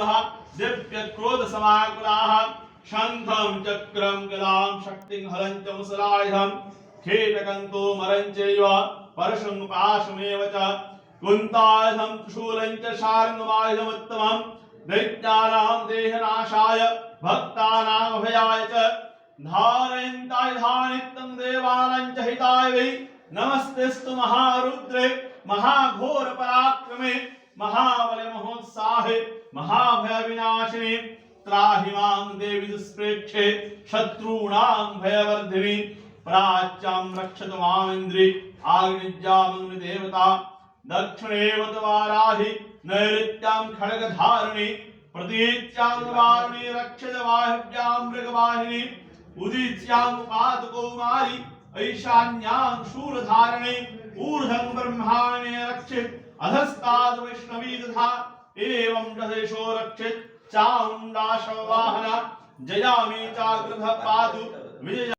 शूरः दिव्य क्रोध समाकुलाः शंखं चक्रं गदां शक्तिं हलं च मुसलायुधं खेटकं मरं चैव परशुं पाशमेव च कुन्तायुधं त्रिशूलं च शार्ङ्गमायुधमुत्तमं दैत्यानां देहनाशाय भक्तानां अभयाय च धारयन्तायुधानित्यं देवानां च हिताय वै नमस्तेस्तु महारुद्रे महाघोर पराक्रमे महाबले महोत्साहे महाभय विनाशिने त्राहि मां देवी दुष्प्रेक्षे शत्रूणां भयवर्धिनि प्राच्यां रक्षतु मामिन्द्रि आग्निज्यामग्नि देवता दक्षिणेव वाराहि नैऋत्यां खड्गधारिणि प्रतीच्यां वारुणि रक्षत वाहिव्यां मृगवाहिनि उदीच्यां पादकौमारि ऐशान्यां शूलधारिणि ऊर्ध्वं ब्रह्माण्डे रक्षित अधस्ताद् वैष्णवी तथा एवं दशेशो रक्षित चामुण्डा शववाहना जयामि चाग्रह पातु विजय